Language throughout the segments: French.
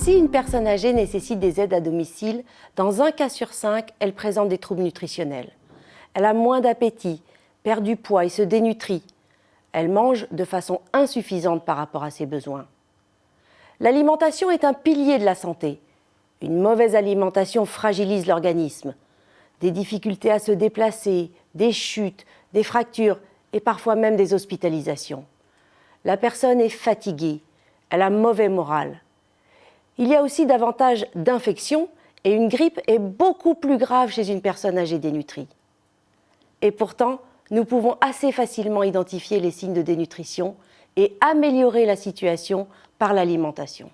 Si une personne âgée nécessite des aides à domicile, dans un cas sur 5, elle présente des troubles nutritionnels. Elle a moins d'appétit, perd du poids et se dénutrit. Elle mange de façon insuffisante par rapport à ses besoins. L'alimentation est un pilier de la santé. Une mauvaise alimentation fragilise l'organisme. Des difficultés à se déplacer, des chutes, des fractures et parfois même des hospitalisations. La personne est fatiguée, elle a mauvais moral. Il y a aussi davantage d'infections et une grippe est beaucoup plus grave chez une personne âgée dénutrie. Et pourtant, nous pouvons assez facilement identifier les signes de dénutrition et améliorer la situation par l'alimentation.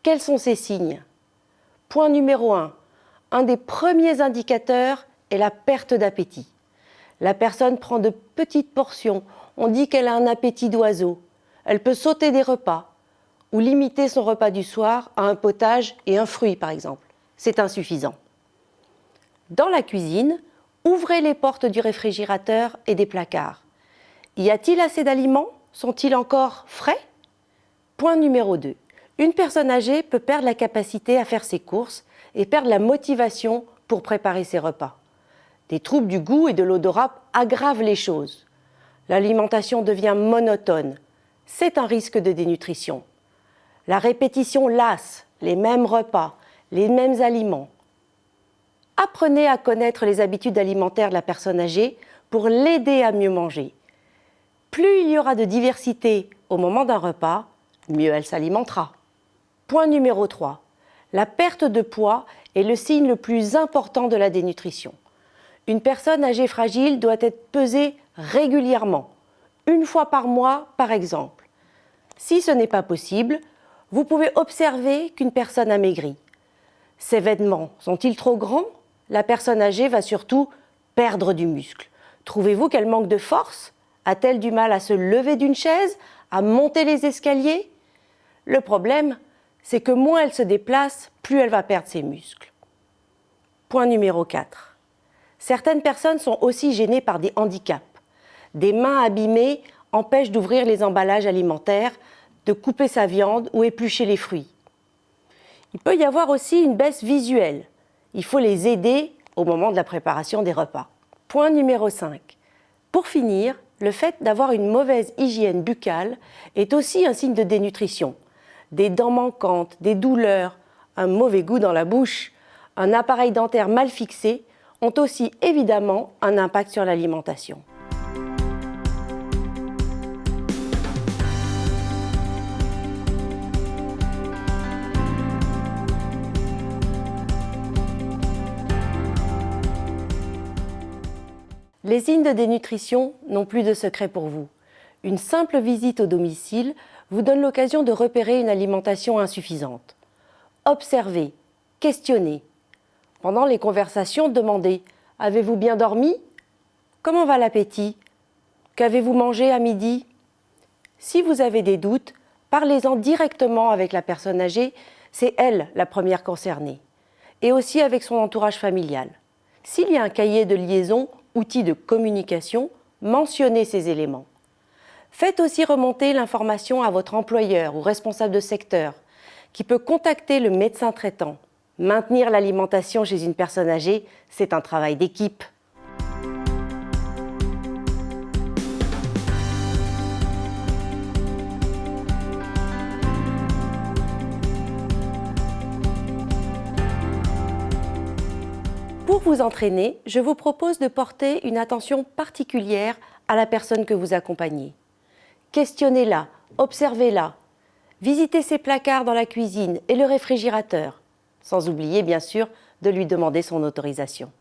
Quels sont ces signes ? Point numéro 1. Un des premiers indicateurs est la perte d'appétit. La personne prend de petites portions. On dit qu'elle a un appétit d'oiseau. Elle peut sauter des repas ou limiter son repas du soir à un potage et un fruit, par exemple. C'est insuffisant. Dans la cuisine, ouvrez les portes du réfrigérateur et des placards. Y a-t-il assez d'aliments ? Sont-ils encore frais ? Point numéro 2. Une personne âgée peut perdre la capacité à faire ses courses et perdre la motivation pour préparer ses repas. Des troubles du goût et de l'odorat aggravent les choses. L'alimentation devient monotone. C'est un risque de dénutrition. La répétition lasse, les mêmes repas, les mêmes aliments. Apprenez à connaître les habitudes alimentaires de la personne âgée pour l'aider à mieux manger. Plus il y aura de diversité au moment d'un repas, mieux elle s'alimentera. Point numéro 3. La perte de poids est le signe le plus important de la dénutrition. Une personne âgée fragile doit être pesée régulièrement, une fois par mois par exemple. Si ce n'est pas possible, vous pouvez observer qu'une personne a maigri. Ses vêtements sont-ils trop grands ? La personne âgée va surtout perdre du muscle. Trouvez-vous qu'elle manque de force ? A-t-elle du mal à se lever d'une chaise, à monter les escaliers ? Le problème, c'est que moins elle se déplace, plus elle va perdre ses muscles. Point numéro 4. Certaines personnes sont aussi gênées par des handicaps. Des mains abîmées empêchent d'ouvrir les emballages alimentaires, de couper sa viande ou éplucher les fruits. Il peut y avoir aussi une baisse visuelle. Il faut les aider au moment de la préparation des repas. Point numéro 5. Pour finir, le fait d'avoir une mauvaise hygiène buccale est aussi un signe de dénutrition. Des dents manquantes, des douleurs, un mauvais goût dans la bouche, un appareil dentaire mal fixé ont aussi évidemment un impact sur l'alimentation. Les signes de dénutrition n'ont plus de secret pour vous. Une simple visite au domicile vous donne l'occasion de repérer une alimentation insuffisante. Observez, questionnez. Pendant les conversations, demandez « Avez-vous bien dormi ? Comment va l'appétit ? Qu'avez-vous mangé à midi ?» Si vous avez des doutes, parlez-en directement avec la personne âgée, c'est elle la première concernée. Et aussi avec son entourage familial. S'il y a un cahier de liaison, outil de communication, mentionnez ces éléments. Faites aussi remonter l'information à votre employeur ou responsable de secteur, qui peut contacter le médecin traitant. Maintenir l'alimentation chez une personne âgée, c'est un travail d'équipe. Pour vous entraîner, je vous propose de porter une attention particulière à la personne que vous accompagnez. Questionnez-la, observez-la. Visitez ses placards dans la cuisine et le réfrigérateur, sans oublier bien sûr de lui demander son autorisation.